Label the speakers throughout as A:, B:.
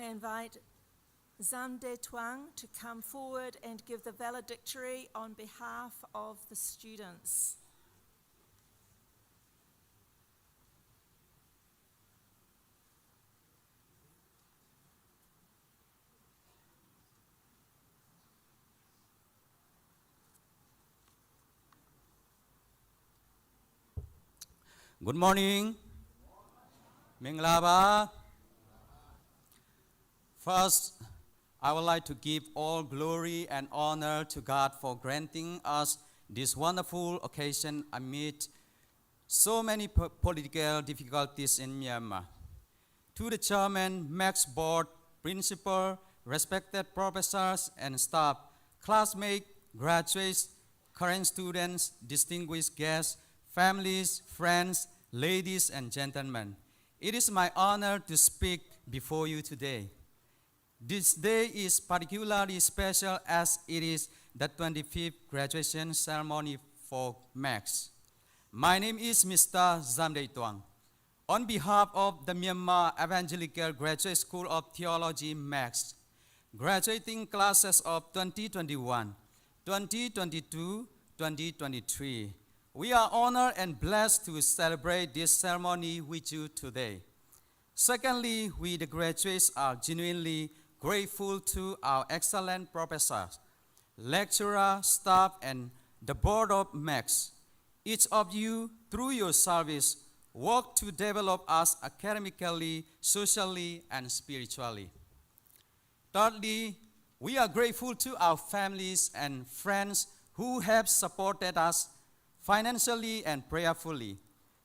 A: invite Zamde Tuang to come forward and give the valedictory on behalf of the students.
B: Good morning. Minglaba. First, I would like to give all glory and honor to God for granting us this wonderful occasion amid so many political difficulties in Myanmar. To the chairman, MEGST board, principal, respected professors and staff, classmates, graduates, current students, distinguished guests, families, friends, ladies and gentlemen, it is my honor to speak before you today. This day is particularly special as it is the 25th graduation ceremony for MEGST. My name is Mr. Zamde Tuang. On behalf of the Myanmar Evangelical Graduate School of Theology MEGST, graduating classes of 2021, 2022, 2023, we are honored and blessed to celebrate this ceremony with you today. Secondly, we the graduates are genuinely grateful to our excellent professors, lecturers, staff, and the board of MEGST. Each of you, through your service, work to develop us academically, socially, and spiritually. Thirdly, we are grateful to our families and friends who have supported us financially and prayerfully.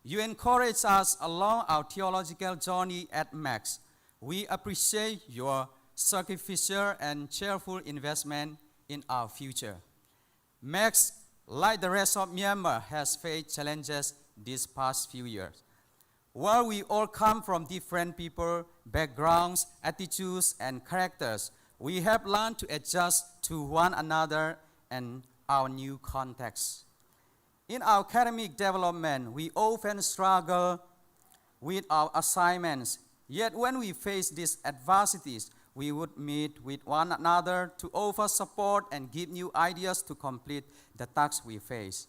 B: You encourage us along our theological journey at MEGST. We appreciate your sacrificial and cheerful investment in our future. MEGST, like the rest of Myanmar, has faced challenges these past few years. While we all come from different people, backgrounds, attitudes, and characters, we have learned to adjust to one another and our new context. In our academic development, we often struggle with our assignments. Yet when we face these adversities, we would meet with one another to offer support and give new ideas to complete the tasks we face.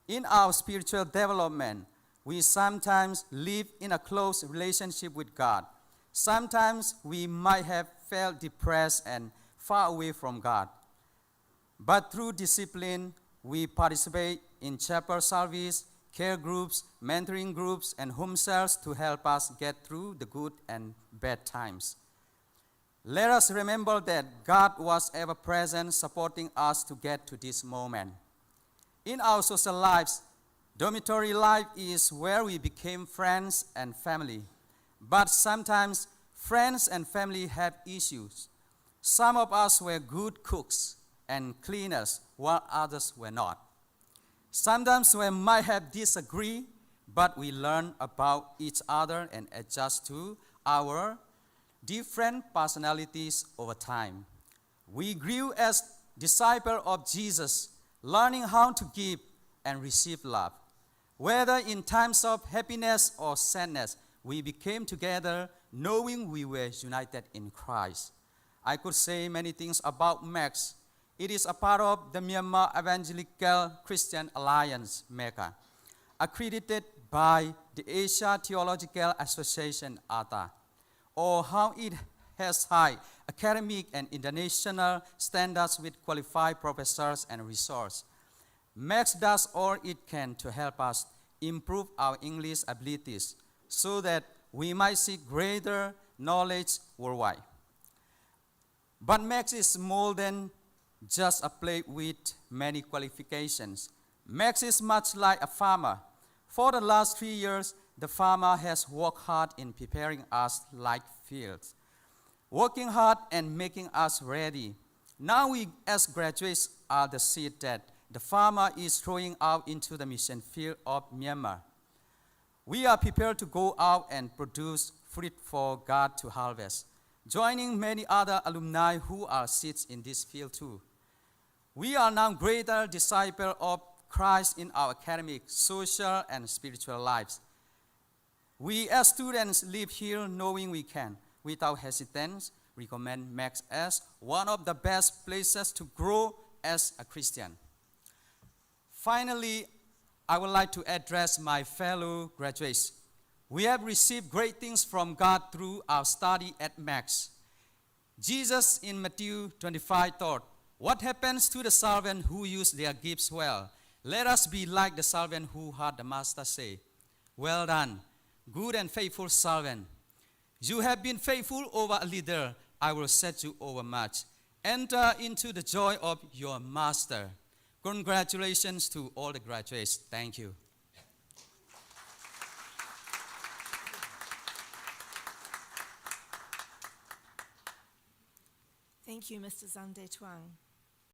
B: In our spiritual development, we sometimes live in a close relationship with God. Sometimes we might have felt depressed and far away from God. But through discipline, we participate in chapel service, care groups, mentoring groups, and home cells to help us get through the good and bad times. Let us remember that God was ever present, supporting us to get to this moment. In our social lives, dormitory life is where we became friends and family. But sometimes friends and family have issues. Some of us were good cooks and cleaners, while others were not. Sometimes we might have disagreed, but we learn about each other and adjust to our different personalities over time. We grew as disciples of Jesus, learning how to give and receive love. Whether in times of happiness or sadness, we became together knowing we were united in Christ. I could say many things about MEGST. It is a part of the Myanmar Evangelical Christian Alliance, MEGA, accredited by the Asia Theological Association, ATA, or how it has high academic and international standards with qualified professors and resources. MEGST does all it can to help us improve our English abilities so that we might seek greater knowledge worldwide. But MEGST is more than just a place with many qualifications. MEGST is much like a farmer. For the last 3 years, the farmer has worked hard in preparing us like fields, working hard and making us ready. Now we as graduates are the seed that the farmer is throwing out into the mission field of Myanmar. We are prepared to go out and produce fruit for God to harvest, joining many other alumni who are seeds in this field too. We are now greater disciples of Christ in our academic, social, and spiritual lives. We as students live here knowing we can, without hesitance, recommend MEGST as one of the best places to grow as a Christian. Finally, I would like to address my fellow graduates. We have received great things from God through our study at MEGST. Jesus in Matthew 25 thought, "What happens to the servant who use their gifts well? Let us be like the servant who heard the master say, 'Well done, good and faithful servant. You have been faithful over a little, I will set you over much. Enter into the joy of your master.'" Congratulations to all the graduates. Thank you.
A: Thank you, Mr. Zamde Tuang.